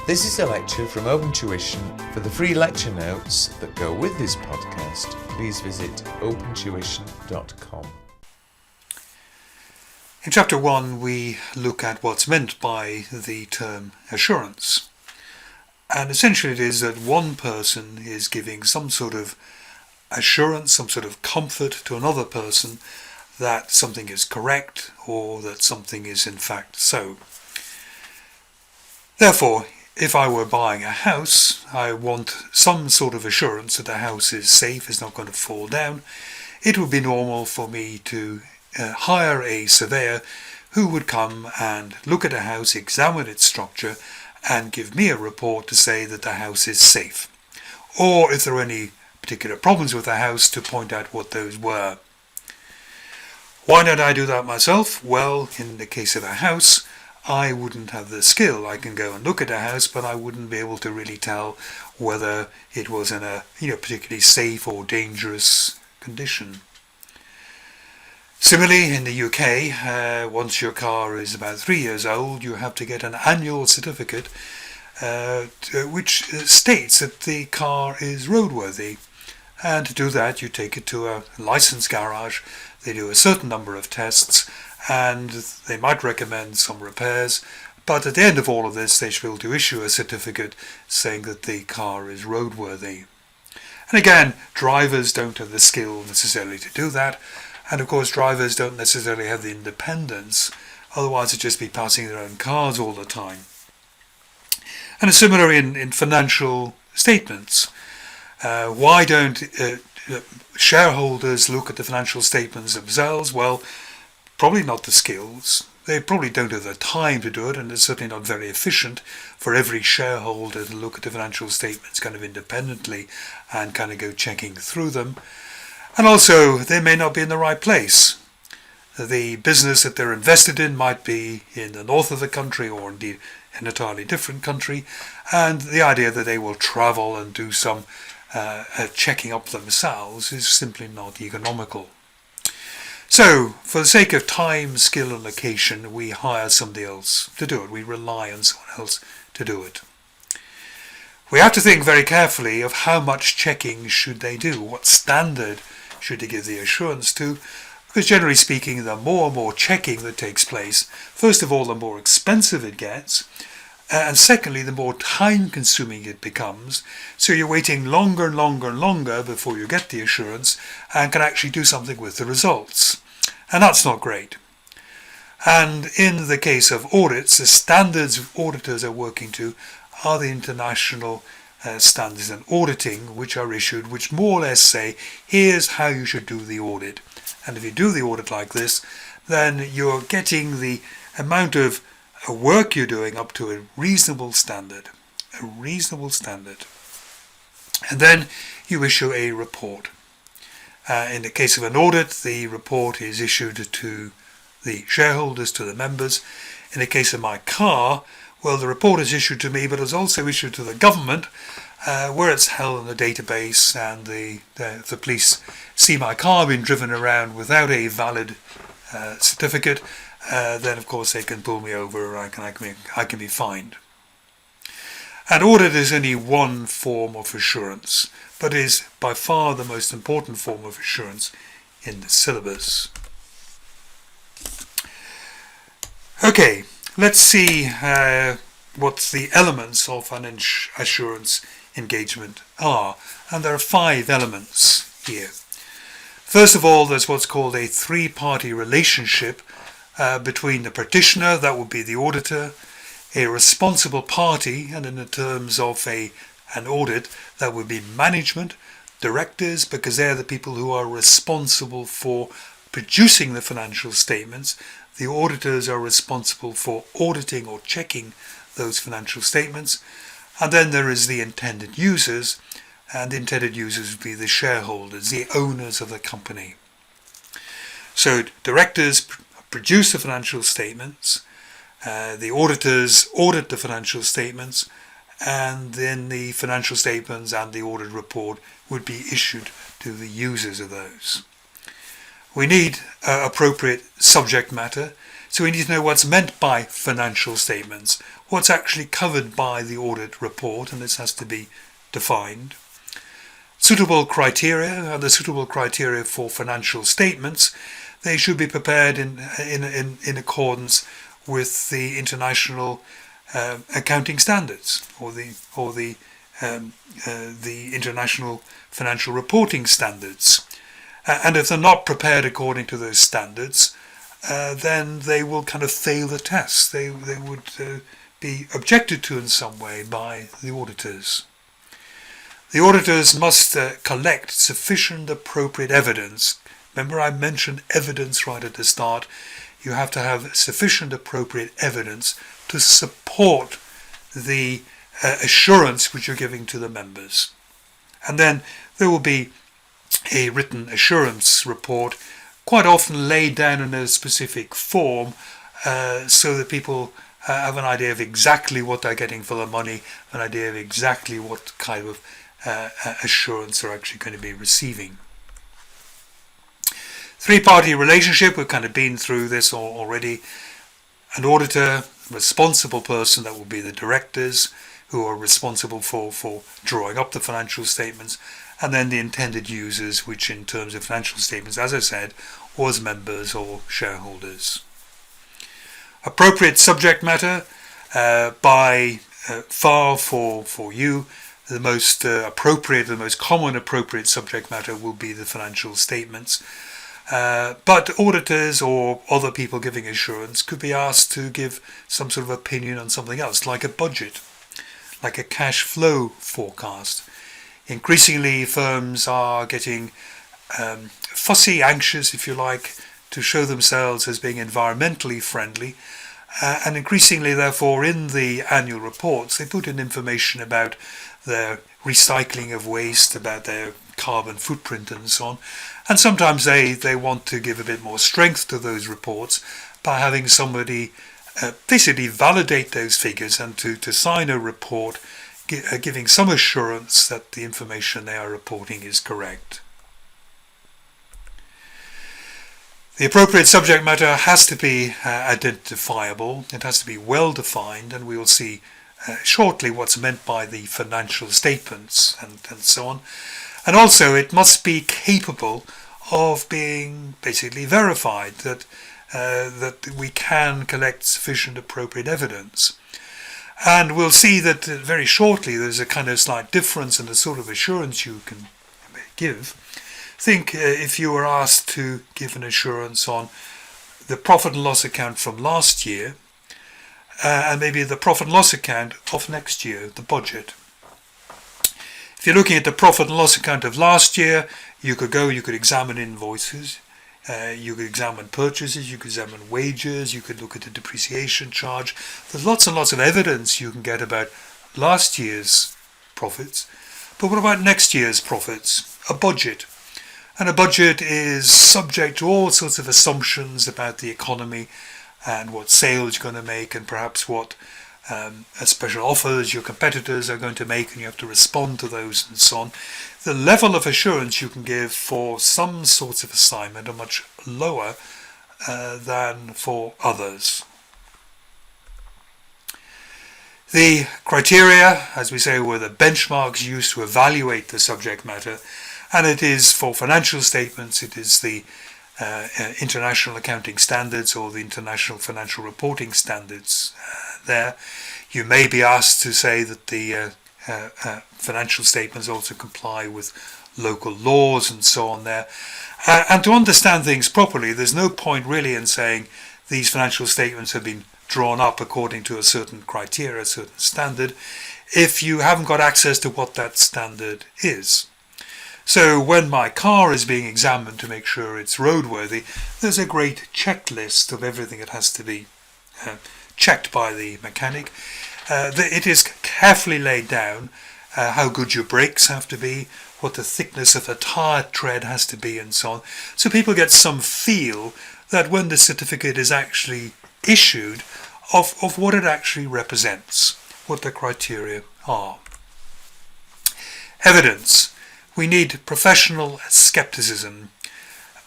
This is a lecture from Open Tuition. For the free lecture notes that go with this podcast, please visit opentuition.com. In Chapter 1 we look at what's meant by the term assurance. And essentially it is that one person is giving some sort of assurance, some sort of comfort to another person that something is correct or that something is in fact so. Therefore, if I were buying a house, I want some sort of assurance that the house is safe, is not going to fall down. It would be normal for me to hire a surveyor who would come and look at a house, examine its structure, and give me a report to say that the house is safe. Or if there are any particular problems with the house, to point out what those were. Why don't I do that myself? Well, in the case of a house, I wouldn't have the skill. I can go and look at a house, but I wouldn't be able to really tell whether it was in a particularly safe or dangerous condition. Similarly, in the UK, once your car is about 3 years old, you have to get an annual certificate which states that the car is roadworthy. And to do that, you take it to a licensed garage. They do a certain number of tests, and they might recommend some repairs, but at the end of all of this they should be able to issue a certificate saying that the car is roadworthy. And again, drivers don't have the skill necessarily to do that, and of course drivers don't necessarily have the independence, otherwise they'd just be passing their own cars all the time. And it's similar in financial statements. Why don't shareholders look at the financial statements themselves? Well, probably not the skills. They probably don't have the time to do it, and it's certainly not very efficient for every shareholder to look at the financial statements kind of independently and kind of go checking through them. And also, they may not be in the right place. The business that they're invested in might be in the north of the country, or indeed an entirely different country, and the idea that they will travel and do some checking up themselves is simply not economical. So, for the sake of time, skill and location, we hire somebody else to do it. We rely on someone else to do it. We have to think very carefully of how much checking should they do, what standard should they give the assurance to, because generally speaking, the more and more checking that takes place, first of all, the more expensive it gets, and secondly, the more time-consuming it becomes, so you're waiting longer and longer and longer before you get the assurance and can actually do something with the results. And that's not great. And in the case of audits, the standards auditors are working to are the international standards in auditing, which are issued, which more or less say, here's how you should do the audit. And if you do the audit like this, then you're getting the amount of work you're doing up to a reasonable standard. And then you issue a report. In the case of an audit, the report is issued to the shareholders, to the members. In the case of my car, well, the report is issued to me, but it's also issued to the government, where it's held in a database, and if the police see my car being driven around without a valid certificate, then of course they can pull me over, I can be fined. And audit is only one form of assurance, but is by far the most important form of assurance in the syllabus. Okay, let's see what the elements of an assurance engagement are. And there are 5 elements here. First of all, there's what's called a 3-party relationship between the practitioner, that would be the auditor, a responsible party, and in the terms of an audit, that would be management, directors, because they're the people who are responsible for producing the financial statements. The auditors are responsible for auditing or checking those financial statements. And then there is the intended users, and the intended users would be the shareholders, the owners of the company. So directors produce the financial statements, the auditors audit the financial statements, and then the financial statements and the audit report would be issued to the users of those. We need appropriate subject matter, so we need to know what's meant by financial statements. what's actually covered by the audit report, and this has to be defined. Suitable criteria are the suitable criteria for financial statements. They should be prepared in accordance with the international accounting standards, or the international financial reporting standards. And if they're not prepared according to those standards, then they will kind of fail the test. They would be objected to in some way by the auditors. The auditors must collect sufficient appropriate evidence. Remember, I mentioned evidence right at the start. You have to have sufficient appropriate evidence to support the assurance which you're giving to the members. And then there will be a written assurance report, quite often laid down in a specific form, so that people have an idea of exactly what they're getting for their money, an idea of exactly what kind of assurance they're actually going to be receiving. Three-party relationship, we've kind of been through this already. An auditor, responsible person, that will be the directors, who are responsible for drawing up the financial statements, and then the intended users, which in terms of financial statements, as I said, was members or shareholders. Appropriate subject matter, by far for you, the most appropriate, the most common appropriate subject matter will be the financial statements. But auditors or other people giving assurance could be asked to give some sort of opinion on something else, like a budget, like a cash flow forecast. Increasingly, firms are getting fussy, anxious, if you like, to show themselves as being environmentally friendly. And increasingly, therefore, in the annual reports, they put in information about their recycling of waste, about their carbon footprint and so on. And sometimes they want to give a bit more strength to those reports by having somebody basically validate those figures and to sign a report giving some assurance that the information they are reporting is correct. The appropriate subject matter has to be identifiable, it has to be well defined, and we will see shortly what's meant by the financial statements and so on. And also it must be capable of being basically verified, that we can collect sufficient appropriate evidence. And we'll see that very shortly there's a kind of slight difference in the sort of assurance you can give. Think if you were asked to give an assurance on the profit and loss account from last year, and maybe the profit and loss account of next year, the budget. If you're looking at the profit and loss account of last year, you could examine invoices, you could examine purchases, you could examine wages, you could look at the depreciation charge. There's lots and lots of evidence you can get about last year's profits. But what about next year's profits? A budget. And a budget is subject to all sorts of assumptions about the economy and what sales you're going to make, and perhaps what special offers your competitors are going to make, and you have to respond to those and so on. The level of assurance you can give for some sorts of assignment are much lower than for others. The criteria, as we say, were the benchmarks used to evaluate the subject matter, and it is for financial statements, it is the international accounting standards or the international financial reporting standards there. You may be asked to say that the financial statements also comply with local laws and so on there. And to understand things properly, there's no point really in saying these financial statements have been drawn up according to a certain criteria, a certain standard, if you haven't got access to what that standard is. So when my car is being examined to make sure it's roadworthy, there's a great checklist of everything that has to be checked by the mechanic. It is carefully laid down how good your brakes have to be, what the thickness of the tyre tread has to be, and so on. So people get some feel that when the certificate is actually issued of what it actually represents, what the criteria are. Evidence. We need professional skepticism.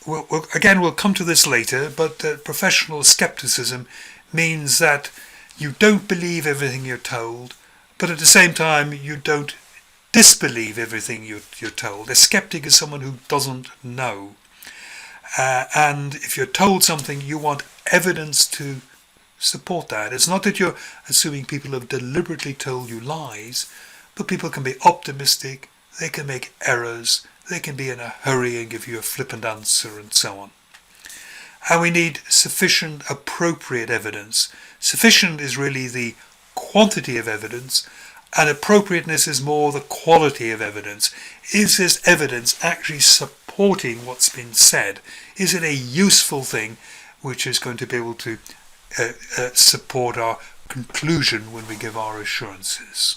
We'll come to this later, but professional skepticism means that you don't believe everything you're told, but at the same time you don't disbelieve everything you're told. A skeptic is someone who doesn't know. And if you're told something, you want evidence to support that. It's not that you're assuming people have deliberately told you lies, but people can be optimistic, they can make errors, they can be in a hurry and give you a flippant answer and so on. And we need sufficient, appropriate evidence. Sufficient is really the quantity of evidence, and appropriateness is more the quality of evidence. Is this evidence actually supporting what's been said? Is it a useful thing which is going to be able to support our conclusion when we give our assurances?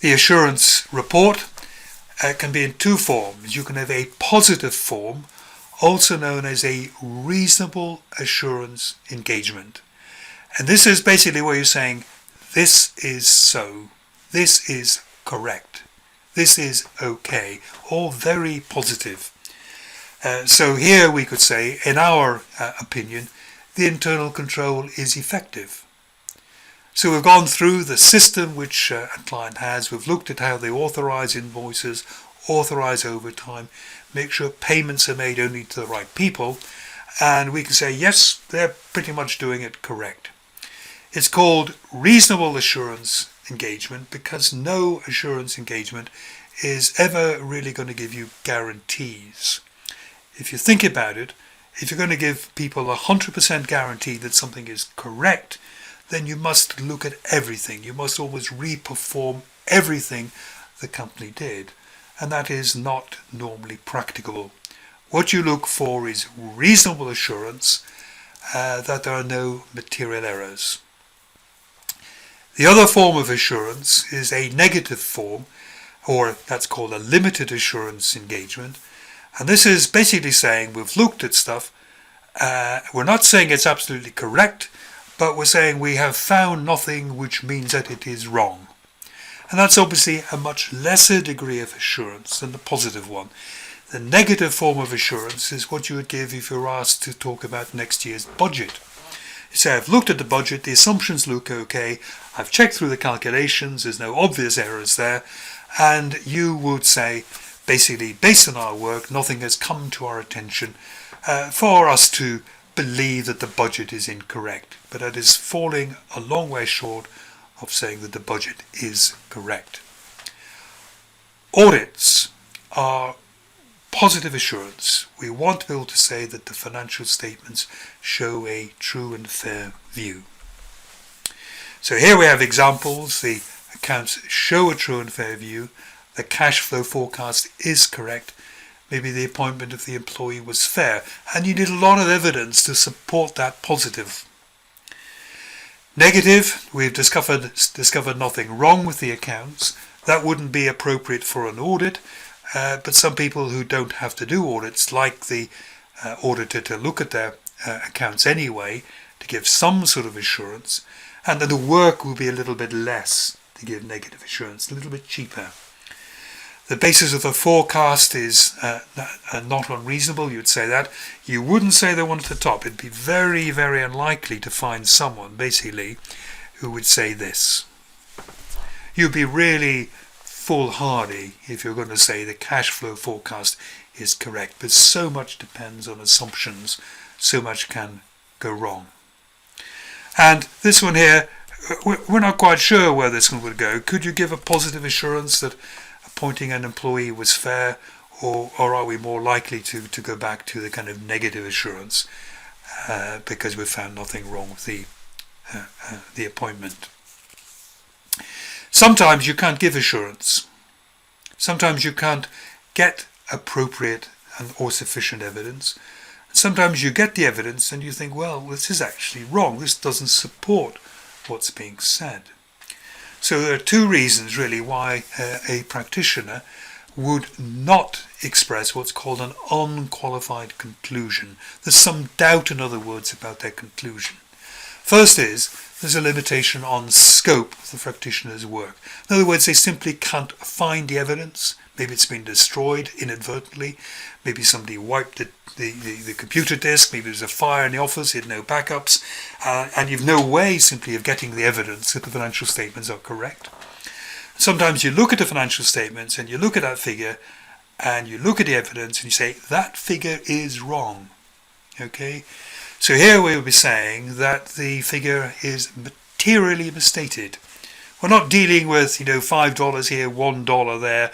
The assurance report can be in two forms. You can have a positive form, also known as a reasonable assurance engagement. And this is basically where you're saying, this is so, this is correct, this is okay, all very positive. So here we could say, in our opinion, the internal control is effective. So we've gone through the system which a client has, we've looked at how they authorize invoices, authorize overtime, make sure payments are made only to the right people, and we can say, yes, they're pretty much doing it correct. It's called reasonable assurance engagement because no assurance engagement is ever really going to give you guarantees. If you think about it, if you're going to give people 100% guarantee that something is correct, then you must look at everything. You must always reperform everything the company did. And that is not normally practicable. What you look for is reasonable assurance that there are no material errors. The other form of assurance is a negative form, or that's called a limited assurance engagement. And this is basically saying we've looked at stuff, we're not saying it's absolutely correct, but we're saying we have found nothing which means that it is wrong. And that's obviously a much lesser degree of assurance than the positive one. The negative form of assurance is what you would give if you were asked to talk about next year's budget. You say, I've looked at the budget, the assumptions look okay, I've checked through the calculations, there's no obvious errors there, and you would say, basically, based on our work, nothing has come to our attention for us to believe that the budget is incorrect. But that is falling a long way short of saying that the budget is correct. Audits are positive assurance. We want to be able to say that the financial statements show a true and fair view. So here we have examples. The accounts show a true and fair view. The cash flow forecast is correct. Maybe the appointment of the employee was fair. And you need a lot of evidence to support that positive. Negative, we've discovered nothing wrong with the accounts. That wouldn't be appropriate for an audit, but some people who don't have to do audits like the auditor to look at their accounts anyway, to give some sort of assurance, and then the work will be a little bit less to give negative assurance, a little bit cheaper. The basis of the forecast is not unreasonable, you'd say that. You wouldn't say the one at the top. It'd be very, very unlikely to find someone, basically, who would say this. You'd be really foolhardy if you're going to say the cash flow forecast is correct, but so much depends on assumptions, so much can go wrong. And this one here, we're not quite sure where this one would go. Could you give a positive assurance that appointing an employee was fair, or are we more likely to go back to the kind of negative assurance because we've found nothing wrong with the appointment? Sometimes you can't give assurance. Sometimes you can't get appropriate or sufficient evidence. Sometimes you get the evidence and you think, well, this is actually wrong. This doesn't support what's being said. So there are two reasons really why a practitioner would not express what's called an unqualified conclusion. There's some doubt, in other words, about their conclusion. First is there's a limitation on scope of the practitioner's work. In other words, they simply can't find the evidence. Maybe it's been destroyed inadvertently. Maybe somebody wiped the computer disk. Maybe there's a fire in the office. You had no backups. And you've no way simply of getting the evidence that the financial statements are correct. Sometimes you look at the financial statements and you look at that figure and you look at the evidence and you say, that figure is wrong. Okay? So here we will be saying that the figure is materially misstated. We're not dealing with, $5 here, $1 there.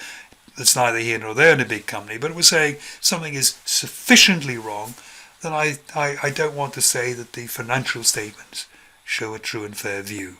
That's neither here nor there in a big company. But we're saying something is sufficiently wrong that I don't want to say that the financial statements show a true and fair view.